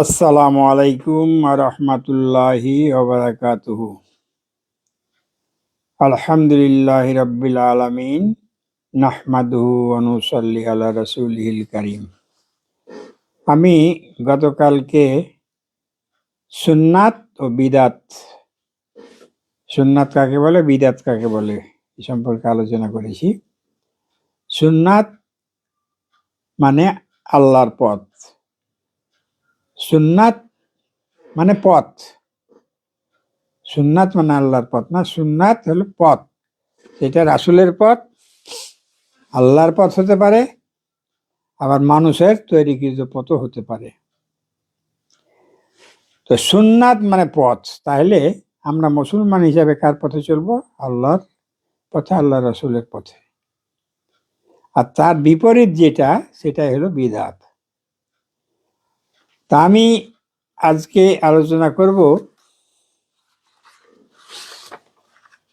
আসসালামু আলাইকুম রহমতুল্লাহি ওবারাকাতুহু। আলহামদুলিল্লাহি রাব্বিল আলামিন, নাহমাদুহু ওয়া নুসাল্লি আলা রাসূলিহিল কারীম। আমি গতকালকে সুন্নাত ও বিদাত, সুন্নাত কাকে বলে, বিদাত কাকে বলে এ সম্পর্কে আলোচনা করেছি। সুন্নাত মানে আল্লাহর পথ, সুন্নাত মানে পথ। সুন্নাত মানে আল্লাহর পথ না, সুন্নাত হলো পথ। এটা রাসূলের পথ, আল্লাহর পথ হতে পারে, আবার মানুষের তৈরিকৃত পথও হতে পারে। তো সুন্নাত মানে পথ, তাহলে আমরা মুসলমান হিসাবে কার পথে চলবো? আল্লাহর পথে, আল্লাহ রাসূলের পথে। আর তার বিপরীত যেটা, সেটাই হলো বিদআত। তা আমি আজকে আলোচনা করব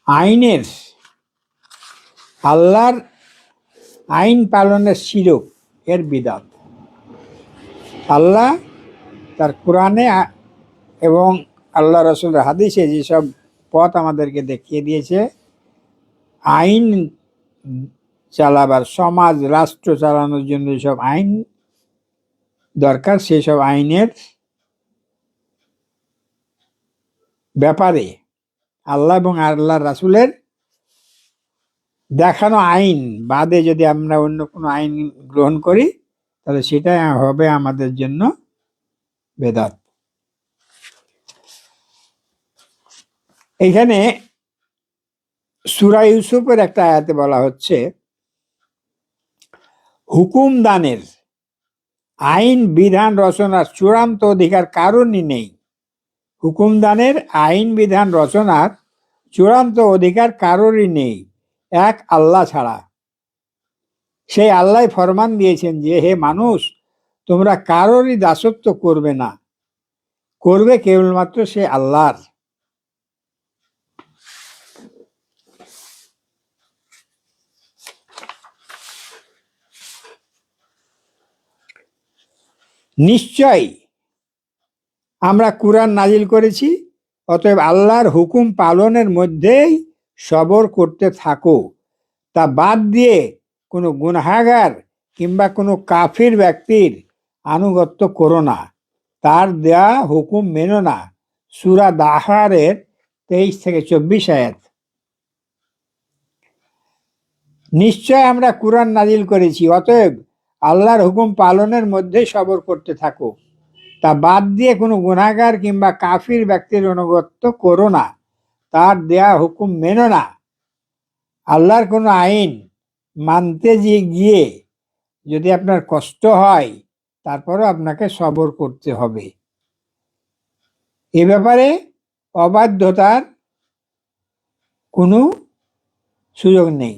আইনের, আল্লাহর আইন পালনের শিরক এর বিদআত। আল্লাহ তার কোরআনে এবং আল্লাহ রাসূলের হাদিসে যেসব পথ আমাদেরকে দেখিয়ে দিয়েছে, আইন চালাবার, সমাজ রাষ্ট্র চালানোর জন্য যেসব আইন দরকার, সেসব আইনের ব্যাপারে আল্লাহ এবং আল্লাহ রাসূলের দেখানো আইন বাদে যদি আমরা অন্য কোনো আইন গ্রহণ করি, তাহলে সেটা হবে আমাদের জন্য বেদাত। এখানে সূরা ইউসুফের একটা আয়াতে বলা হচ্ছে, হুকুম দানের, আইন বিধান রচনার চূড়ান্ত অধিকার কারণই নেই। হুকুম দানের, আইন বিধান রচনার চূড়ান্ত অধিকার কারোরই নেই এক আল্লাহ ছাড়া। সেই আল্লাহ ফরমান দিয়েছেন যে, হে মানুষ, তোমরা কারোরই দাসত্ব করবে না, করবে কেবলমাত্র সে আল্লাহর। নিশ্চয় আমরা কুরআন নাজিল করেছি, অতএব আল্লাহর হুকুম পালনের মধ্যেই সবর করতে থাকো। তা বাদ দিয়ে কোনো গুনাহগার কিংবা কোনো কাফির ব্যক্তির আনুগত্য করো না, তার দেয়া হুকুম মেনো না। সূরা দাহারের 23-24 আয়াত। নিশ্চয় আমরা কুরআন নাজিল করেছি, অতএব আল্লাহর হুকুম পালনের মধ্যে সবর করতে থাকো। তা বাদ দিয়ে কোনো গুনাহগার কিংবা কাফির ব্যক্তির আনুগত্য করো না, তার দেয়া হুকুম মেনো না। আল্লাহর কোনো আইন মানতে গিয়ে যদি আপনার কষ্ট হয়, তারপরও আপনাকে সবর করতে হবে। এ ব্যাপারে অবাধ্যতার কোনো সুযোগ নেই।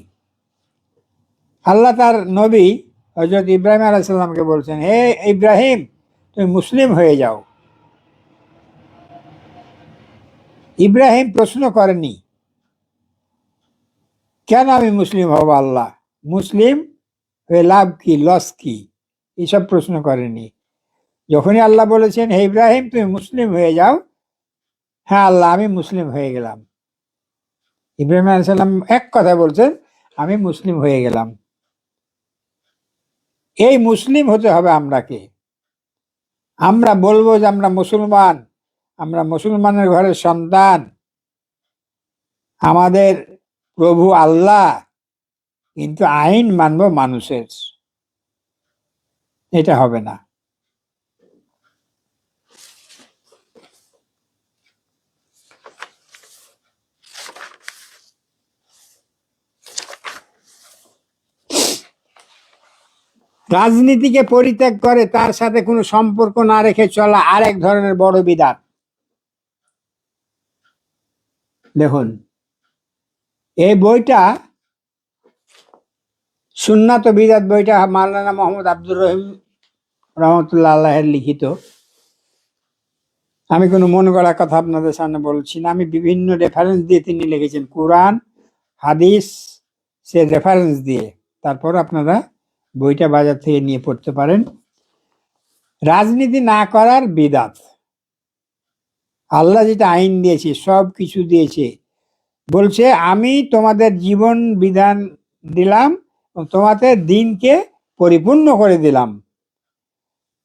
আল্লাহ তার নবী হযরত ইব্রাহিম আলাইহিস সালামকে বলছেন, হে ইব্রাহিম, তুমি মুসলিম হয়ে যাও। ইব্রাহিম প্রশ্ন করেনি, কেন আমি মুসলিম হব আল্লাহ, মুসলিম হয়ে লাভ কি, লস কি, এসব প্রশ্ন করেনি। যখনই আল্লাহ বলেছেন, হে ইব্রাহিম, তুমি মুসলিম হয়ে যাও, হ্যাঁ আল্লাহ, আমি মুসলিম হয়ে গেলাম। ইব্রাহিম আলাইহিস সালাম এক কথা বলছেন, আমি মুসলিম হয়ে গেলাম। এই মুসলিম হতে হবে আমরাকে। আমরা বলবো যে আমরা মুসলমান, আমরা মুসলমানের ঘরের সন্তান, আমাদের প্রভু আল্লাহ, কিন্তু আইন মানব মানুষের, এটা হবে না। রাজনীতিকে পরিত্যাগ করে তার সাথে কোনো সম্পর্ক না রেখে চলা আরেক ধরনের বড় বিদআত। দেখুন, এই বইটা সুন্নাত ও বিদআত বইটা মাওলানা মোহাম্মদ আব্দুর রহিম রহমতুল্লাহ আলাইহির লিখিত। আমি কোনো মন গড়া কথা আপনাদের সামনে বলছি না, আমি বিভিন্ন রেফারেন্স দিয়ে তিনি লিখেছেন, কোরআন হাদিস সে রেফারেন্স দিয়ে। তারপর আপনারা বইটা বাজার থেকে নিয়ে পড়তে পারেন। রাজনীতি না করার বিদাত। আল্লাহ যেটা আইন দিয়েছে, সব কিছু দিয়েছে, বলছে আমি তোমাদের জীবন বিধান দিলাম, তোমাদের দিনকে পরিপূর্ণ করে দিলাম।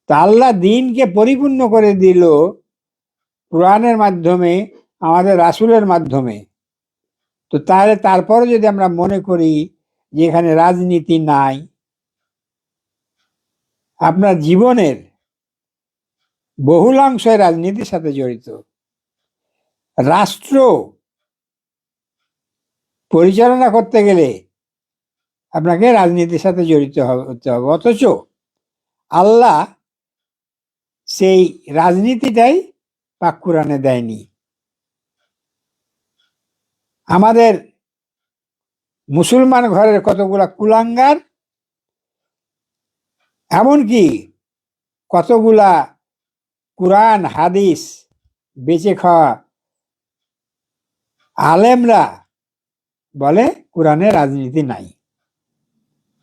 তা আল্লাহ দিনকে পরিপূর্ণ করে দিল কোরআনের মাধ্যমে, আমাদের রাসূলের মাধ্যমে। তো তাহলে তারপরে যদি আমরা মনে করি যে এখানে রাজনীতি নাই, আপনার জীবনের বহুলাংশ রাজনীতির সাথে জড়িত। রাষ্ট্র পরিচালনা করতে গেলে আপনাকে রাজনীতির সাথে জড়িত হতে হবে, অথচ আল্লাহ সেই রাজনীতিটাই পাক কোরআনে দেয়নি। আমাদের মুসলমান ঘরের কতগুলা কুলাঙ্গার, এমনকি কতগুলা কোরআন হাদিস বেঁচে খাওয়া আলেমরা বলে কোরআনে রাজনীতি নাই।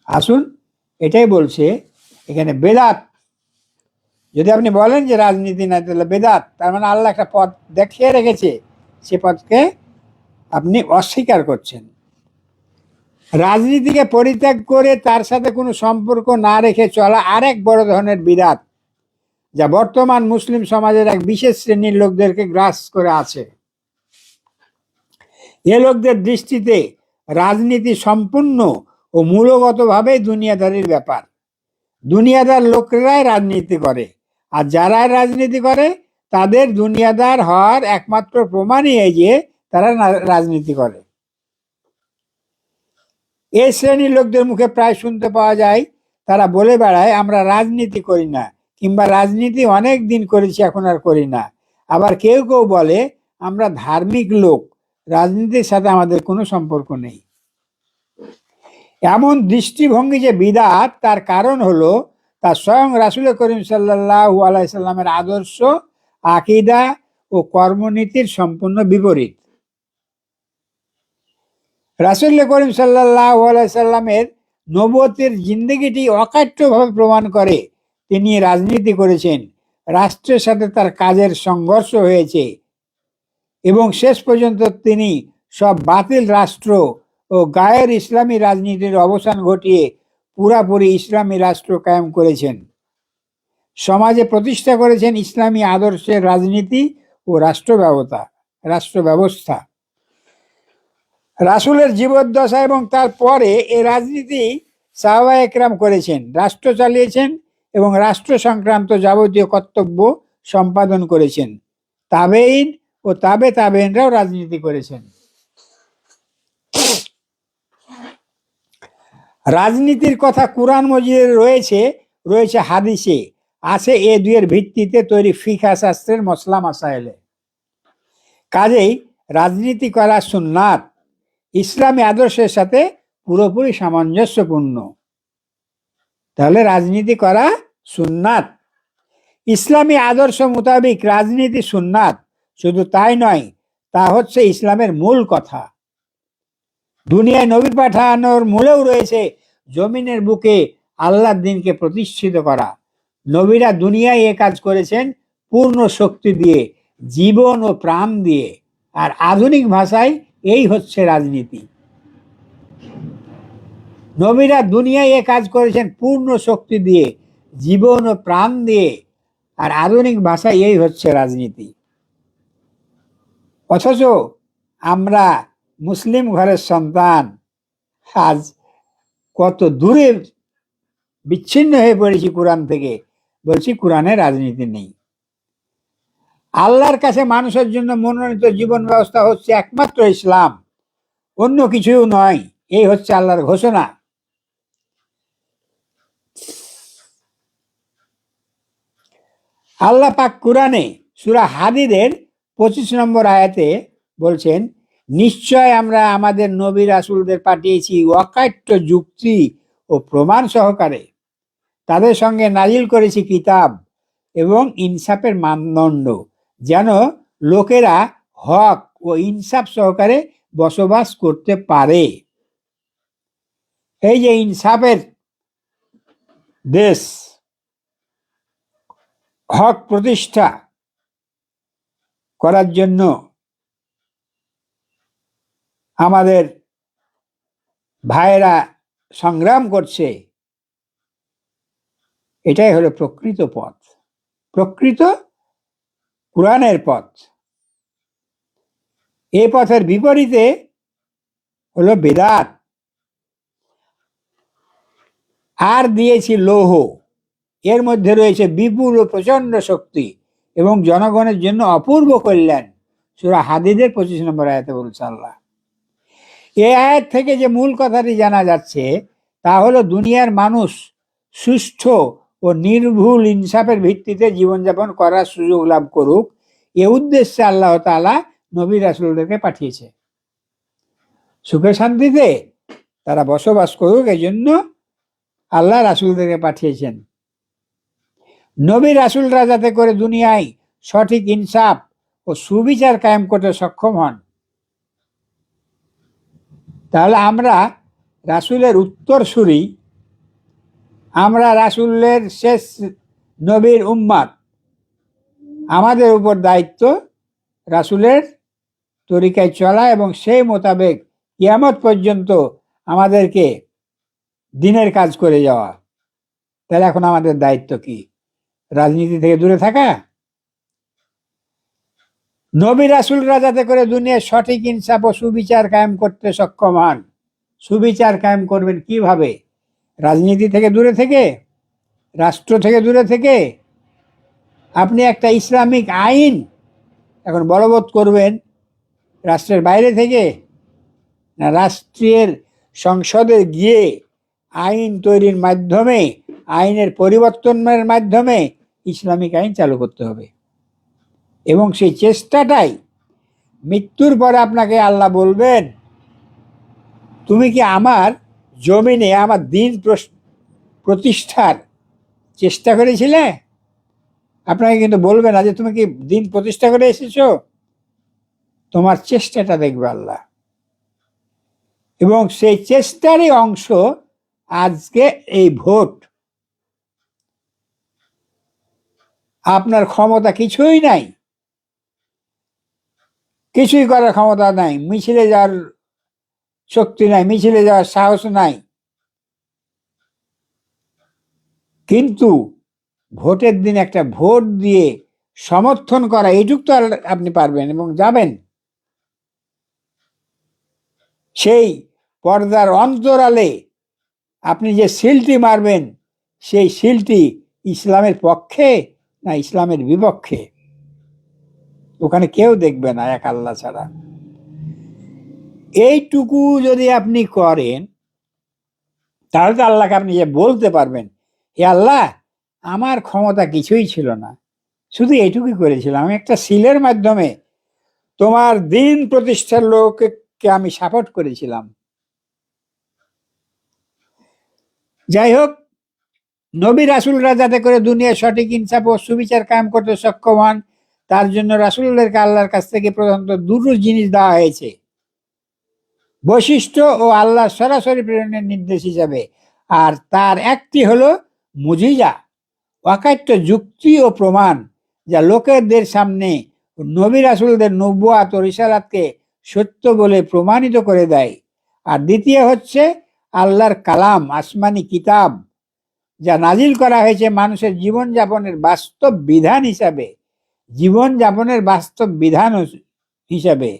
আসুন, এটাই বলছে এখানে বেদাত। যদি আপনি বলেন যে রাজনীতি নাই, তাহলে বেদাত, তার মানে আল্লাহ একটা পথ দেখিয়ে রেখেছে, সে পথকে আপনি অস্বীকার করছেন। রাজনীতিকে পরিত্যাগ করে তার সাথে কোনো সম্পর্ক না রেখে চলা আরেক বড় ধরনের বিদাত, যা বর্তমান মুসলিম সমাজের এক বিশেষ শ্রেণীর লোকদেরকে গ্রাস করে আছে। এ লোকদের দৃষ্টিতে রাজনীতি সম্পূর্ণ ও মূলগতভাবে দুনিয়াদারির ব্যাপার। দুনিয়াদার লোকেরাই রাজনীতি করে, আর যারা রাজনীতি করে তাদের দুনিয়াদার হওয়ার একমাত্র প্রমাণই এই যে তারা রাজনীতি করে। এই শ্রেণীর লোকদের মুখে প্রায় শুনতে পাওয়া যায়, তারা বলে বেড়ায় আমরা রাজনীতি করি না, কিংবা রাজনীতি অনেক দিন করেছি, এখন আর করি না। আবার কেউ কেউ বলে আমরা ধার্মিক লোক, রাজনীতির সাথে আমাদের কোনো সম্পর্ক নেই। এমন দৃষ্টিভঙ্গি যে বিদআত, তার কারণ হলো তা স্বয়ং রাসূল করিম সাল্লাল্লাহু আলাইহি সাল্লামের আদর্শ, আকীদা ও কর্মনীতির সম্পূর্ণ বিপরীত। রাসূল করিম সাল্লাল্লাহু আলাইহি সাল্লামের নবুয়তের জিন্দেগিটি অকাট্যভাবে প্রমাণ করে তিনি রাজনীতি করেছেন, রাষ্ট্রের সাথে তার কাজের সংঘর্ষ হয়েছে, এবং শেষ পর্যন্ত তিনি সব বাতিল রাষ্ট্র ও গায়ের ইসলামী রাজনীতির অবসান ঘটিয়ে পুরাপুরি ইসলামী রাষ্ট্র কায়েম করেছেন। সমাজে প্রতিষ্ঠা করেছেন ইসলামী আদর্শের রাজনীতি ও রাষ্ট্র ব্যবস্থা। রাসূলের জীবদ্দশা এবং তার পরে এ রাজনীতি সাহাবায়ে কেরাম করেছেন, রাষ্ট্র চালিয়েছেন এবং রাষ্ট্র সংক্রান্ত যাবতীয় কর্তব্য সম্পাদন করেছেন। তাবেঈন ও তাবেঈনরাও রাজনীতি করেছেন। রাজনীতির কথা কুরআন মজিদে রয়েছে হাদিসে, আছে এ দুয়ের ভিত্তিতে তৈরি ফিকহ শাস্ত্রের মসলা মাসায়েলে। কাজেই রাজনীতি করা সুন্নাত, ইসলামী আদর্শের সাথে পুরোপুরি সামঞ্জস্যপূর্ণ। তাহলে রাজনীতি করা সুন্নাত, ইসলামী আদর্শ মোতাবেক রাজনীতি সুন্নাত। শুধু তাই নয়, তা হচ্ছে ইসলামের মূল কথা। দুনিয়ায় নবী পাঠানোর মূলেও রয়েছে জমিনের বুকে আল্লাহর দ্বীনকে প্রতিষ্ঠিত করা। নবীরা দুনিয়ায় এ কাজ করেছেন পূর্ণ শক্তি দিয়ে, জীবন ও প্রাণ দিয়ে। আর আধুনিক ভাষায় এই হচ্ছে রাজনীতি। নবীরা দুনিয়ায় এ কাজ করেছেন পূর্ণ শক্তি দিয়ে, জীবন ও প্রাণ দিয়ে, আর আধুনিক ভাষায় এই হচ্ছে রাজনীতি। অথচ আমরা মুসলিম ঘরের সন্তান আজ কত দূরে বিচ্ছিন্ন হয়ে পড়েছি কোরআন থেকে, বলছি কোরআনে রাজনীতি নেই। আল্লাহর কাছে মানুষের জন্য মনোনীত জীবন ব্যবস্থা হচ্ছে একমাত্র ইসলাম, অন্য কিছুও নয়। এই হচ্ছে আল্লাহর ঘোষণা। আল্লাহ পাক কোরআনে সূরা হাদীদের 25 নম্বর আয়াতে বলছেন, নিশ্চয় আমরা আমাদের নবী রাসূলদের পাঠিয়েছি অকাট্য যুক্তি ও প্রমাণ সহকারে। তাদের সঙ্গে নাজিল করেছি কিতাব এবং ইনসাফের মানদণ্ড, যেন লোকেরা হক ও ইনসাফ সহকারে বসবাস করতে পারে। এই যে ইনসাফের দেশ, হক প্রতিষ্ঠা করার জন্য আমাদের ভাইয়েরা সংগ্রাম করছে, এটাই হলো প্রকৃত পথ, প্রকৃত কোরআনের পথ। এই পথের বিপরীতে হলো বেদাত। আর দিয়েছি লৌহ, এর মধ্যে রয়েছে বিপুল ও প্রচন্ড শক্তি এবং জনগণের জন্য অপূর্ব কল্যাণ। সূরা হাদীদের 25 নম্বর আয়াতে বলছে আল্লাহ। এই আয়াত থেকে যে মূল কথাটি জানা যাচ্ছে তা হলো দুনিয়ার মানুষ সুষ্ঠু ও নির্ভুল ইনসাফের ভিত্তিতে জীবনযাপন করার সুযোগ লাভ করুক, এ উদ্দেশ্যে আল্লাহ তাআলা নবী রাসূলদেরকে পাঠিয়েছে। সুখে শান্তিতে তারা বসবাস করুক, এই জন্য আল্লাহ রাসূলদেরকে পাঠিয়েছেন। নবী রাসূলরা যাতে করে দুনিয়ায় সঠিক ইনসাফ ও সুবিচার কায়েম করতে সক্ষম হন। তাহলে আমরা রাসূলের উত্তরসূরি, আমরা রাসূলের শেষ নবীর উম্মত। আমাদের উপর দায়িত্ব রাসূলের তরিকায় চলা এবং সেই মোতাবেক কিয়ামত পর্যন্ত আমাদেরকে দিনের কাজ করে যাওয়া। তাহলে এখন আমাদের দায়িত্ব কি? রাজনীতি থেকে দূরে থাকা? নবী রাসূলরা যাতে করে দুনিয়ার সঠিক ইনসাফ ও সুবিচার কায়েম করতে সক্ষম হন। সুবিচার কায়েম করবেন কিভাবে? রাজনীতি থেকে দূরে থেকে, রাষ্ট্র থেকে দূরে থেকে। আপনি একটা ইসলামিক আইন এখন বলবৎ করবেন রাষ্ট্রের বাইরে থেকে, না রাষ্ট্রের সংসদে গিয়ে আইন তৈরির মাধ্যমে, আইনের পরিবর্তনের মাধ্যমে ইসলামিক আইন চালু করতে হবে। এবং সেই চেষ্টাটাই মৃত্যুর পরে আপনাকে আল্লাহ বলবেন, তুমি কি আমার জমিনে আমার দিন প্রতিষ্ঠার চেষ্টা করেছিলে? আপনাকে কিন্তু বলবে না যে তুমি কি দিন প্রতিষ্ঠা করে এসেছো, তোমার চেষ্টাটা দেখবে আল্লাহ। এবং সেই চেষ্টারই অংশ আজকে এই ভোট। আপনার ক্ষমতা কিছুই নাই, কিছুই করার ক্ষমতা নাই, মিছিলে যাওয়ার শক্তি নাই, মিছিলে যাওয়ার সাহস নাই। কিন্তু ভোটের দিন একটা ভোট দিয়ে সমর্থন করা, এইটুক তো আপনি পারবেন এবং যাবেন। সেই পর্দার অন্তরালে আপনি যে সিলটি মারবেন, সেই সিলটি ইসলামের পক্ষে না ইসলামের বিপক্ষে, ওখানে কেউ দেখবে না এক আল্লাহ ছাড়া। এইটুকু যদি আপনি করেন তাহলে তো আল্লাহকে আপনি যে বলতে পারবেন, হে আল্লাহ, আমার ক্ষমতা কিছুই ছিল না, শুধু এইটুকুই করেছিলাম, আমি একটা সিলের মাধ্যমে তোমার দিন প্রতিষ্ঠার লোককে আমি সাপোর্ট করেছিলাম। যাই হোক, নবী রাসূলরা যাতে করে দুনিয়ার সঠিক ইনসাফ ও সুবিচার কায়েম করতে সক্ষম হন, তার জন্য রাসূলদেরকে আল্লাহর কাছ থেকে প্রধানত দুটো জিনিস দেওয়া হয়েছে বৈশিষ্ট্য ও আল্লাহ সরাসরি প্রেরণের নির্দেশ হিসাবে। আর তার একটি হলো মুজিজা, অকাট্য যুক্তি ও প্রমাণ, যা লোকেদের সামনে নবী রাসূলদের নবুয়াত ও রিসালাতকে সত্য বলে প্রমাণিত করে দেয়। আর দ্বিতীয় হচ্ছে আল্লাহর কালাম, আসমানি কিতাব, যা নাজিল করা হয়েছে মানুষের জীবনযাপনের বাস্তব বিধান হিসাবে, জীবনযাপনের বাস্তব বিধান হিসাবে।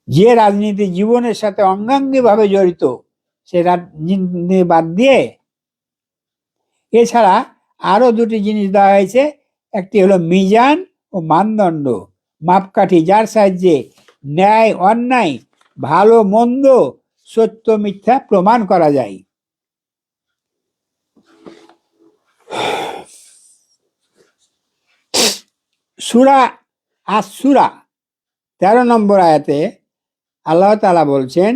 যে রাজনীতি জীবনের সাথে অঙ্গাঙ্গিভাবে জড়িত সে রাজনীতি বাদ দিয়ে এছাড়া আরো দুটি জিনিস দেওয়া হয়েছে। একটি হলো মিজান ও মানদণ্ড, মাপকাঠি, যার সাহায্যে ন্যায় অন্যায়, ভালো মন্দ, সত্য মিথ্যা প্রমাণ করা যায়। সূরা আস-সূরা 13 নম্বর আয়াতে আল্লাহ তাআলা বলছেন,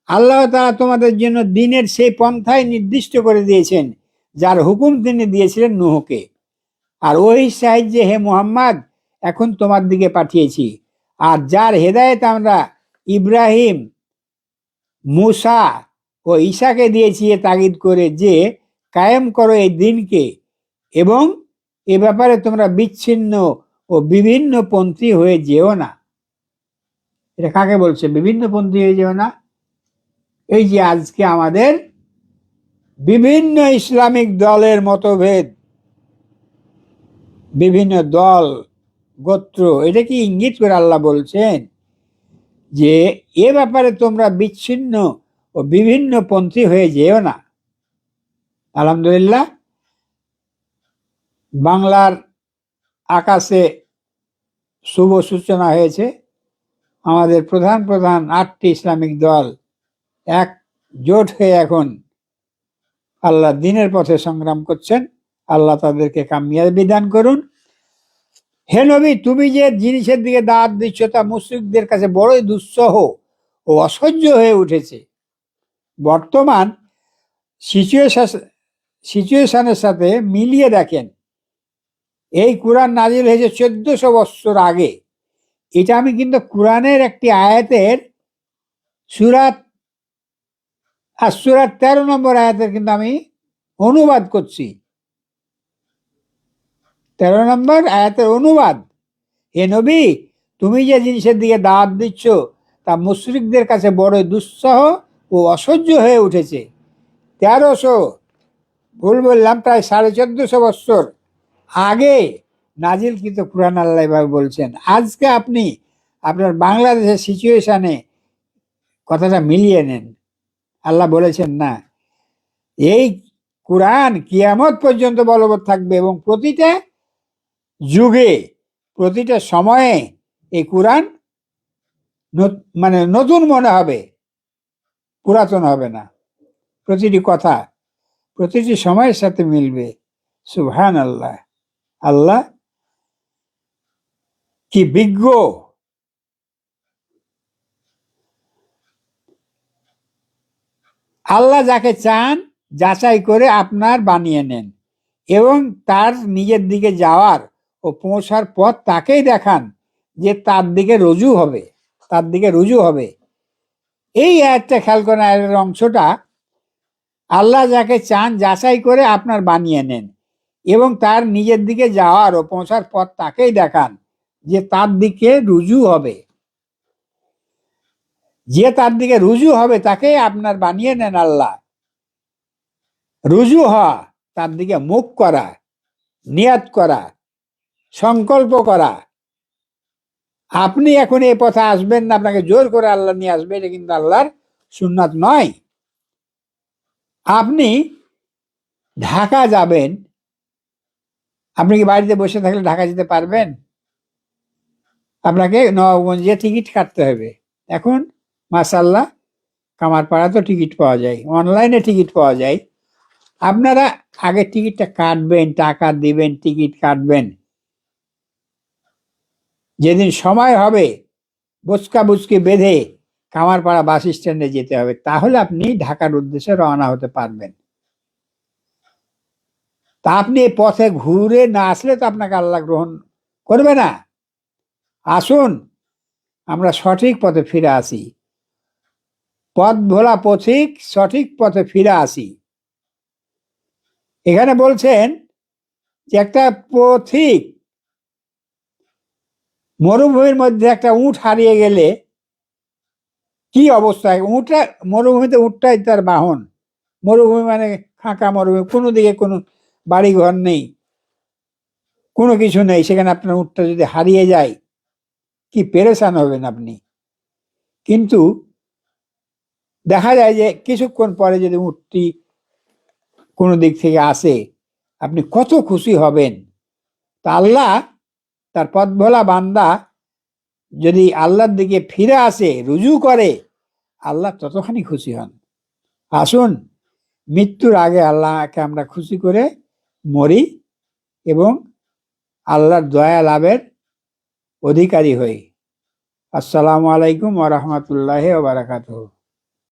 আল্লাহ তাআলা তোমাদের জন্য দিনের সেই পন্থায় নির্দিষ্ট করে দিয়েছেন যার হুকুম তিনি দিয়েছিলেন নূহকে। আর ওই সাহায্যে হে মুহাম্মদ এখন তোমার দিকে পাঠিয়েছি। আর যার হেদায়েত আমরা ইব্রাহিম, মূসা ও ঈসাকে দিয়েছি, এ তাগিদ করে যে কায়েম করো এই দিনকে, এবং এ ব্যাপারে তোমরা বিচ্ছিন্ন ও বিভিন্ন পন্থী হয়ে যেও না। এটা কাকে বলছে বিভিন্ন পন্থী হয়ে যেও না? এই যে আজকে আমাদের বিভিন্ন ইসলামিক দলের মতভেদ, বিভিন্ন দল গোত্র, এটা কি ইঙ্গিত করে আল্লাহ বলছেন যে এ ব্যাপারে তোমরা বিচ্ছিন্ন ও বিভিন্ন পন্থী হয়ে যেও না? আলহামদুলিল্লাহ, বাংলার আকাশে শুভ সূচনা হয়েছে। আমাদের প্রধান প্রধান 8টি ইসলামিক দল একজোট হয়ে এখন আল্লাহ দ্বীনের পথে সংগ্রাম করছেন। আল্লাহ তাদেরকে কামিয়াবি দান করুন। হে নবী, তুমি যে জিনিসের দিকে দাওয়াত দিচ্ছ তা মুশরিকদের কাছে বড়ই দুঃসহ ও অসহ্য হয়ে উঠেছে। বর্তমান সিচুয়েশনের সাথে মিলিয়ে দেখেন, এই কোরআন নাজিল হয়েছে 1400 বৎসর আগে। এটা আমি কিন্তু কোরআনের একটি আয়াতের সূরা 13 নম্বর আয়াতের কিন্তু আমি অনুবাদ করছি। 13 নম্বর আয়াতের অনুবাদ। হে নবী, তুমি যে জিনিসের দিকে দাওয়াত দিচ্ছ তা মুশরিকদের কাছে বড় দুঃসহ ও অসহ্য হয়ে উঠেছে। 1300, ভুল বললাম, প্রায় 1450 বৎসর আগে নাজিলকৃত কোরআন আল্লাহ এভাবে বলছেন। আজকে আপনি আপনার বাংলাদেশের সিচুয়েশনে কথাটা মিলিয়ে নেন। আল্লাহ বলেছেন না, এই কোরআন কিয়ামত পর্যন্ত বলবৎ থাকবে এবং প্রতিটা যুগে প্রতিটা সময়ে এই কোরআন মানে নতুন মনে হবে, পুরাতন হবে না। প্রতিটি কথা প্রতিটি সময়ের সাথে মিলবে। সুবহান আল্লাহ, আল্লাহ কি বিজ্ঞ। আল্লাহ যাকে চান যাচাই করে আপনার বানিয়ে নেন এবং তার নিজের দিকে যাওয়ার ও পৌঁছার পথ তাকেই দেখান যে তার দিকে রুজু হবে। এই একটা খেয়াল করেন, আয়ের অংশটা, আল্লাহ যাকে চান যাচাই করে আপনার বানিয়ে নেন এবং তার নিজের দিকে যাওয়ার ও পৌঁছার পথ তাকেই দেখান যে তার দিকে রুজু হবে। যে তার দিকে রুজু হবে তাকেই আপনার বানিয়ে নেন আল্লাহ। রুজু হওয়া, তার দিকে মুখ করা, নিয়াত করা, সংকল্প করা। আপনি এখন এই পথে আসবেন না, আপনাকে জোর করে আল্লাহ নিয়ে আসবে, এটা কিন্তু আল্লাহর সুন্নাত নয়। আপনি ঢাকা যাবেন, আপনি কি বাড়িতে বসে থাকলে ঢাকা যেতে পারবেন? আপনাকে নবাবগঞ্জে টিকিট কাটতে হবে। এখন মাশাআল্লাহ কামারপাড়া তো টিকিট পাওয়া যায়, অনলাইনে টিকিট পাওয়া যায়। আপনারা আগে টিকিটটা কাটবেন, টাকা দিবেন, টিকিট কাটবেন। যেদিন সময় হবে বচকা বুচকি বেঁধে কামারপাড়া বাস স্ট্যান্ডে যেতে হবে, তাহলে আপনি ঢাকার উদ্দেশ্যে রওনা হতে পারবেন। তা আপনি এই পথে ঘুরে না আসলে তো আপনাকে আল্লাহ গ্রহণ করবে না। আসুন আমরা সঠিক পথে ফিরে আসি, পথ ভোলা পথিক সঠিক পথে ফিরে আসি। এখানে বলছেন যে একটা পথিক মরুভূমির মধ্যে একটা উট হারিয়ে গেলে কি অবস্থায়, উটটা মরুভূমিতে, উটটাই তার বাহন। মরুভূমি মানে ফাঁকা মরুভূমি, কোনো দিকে কোনো বাড়ি ঘর নেই, কোনো কিছু নেই। সেখানে আপনার উটটা যদি হারিয়ে যায় কি পেরেশান হবেন আপনি। কিন্তু দেখা যায় যে কিছুক্ষণ পরে যদি উটটি কোনো দিক থেকে আসে, আপনি কত খুশি হবেন। তা আল্লাহ তার পথ ভোলা বান্দা যদি আল্লাহর দিকে ফিরে আসে, রুজু করে, আল্লাহ ততখানি খুশি হন। আসুন মৃত্যুর আগে আল্লাহকে আমরা খুশি করে মরি এবং আল্লাহর দয়া লাভের অধিকারী হই। আসসালামু আলাইকুম ওয়া রাহমাতুল্লাহি ওয়া বারাকাতুহু।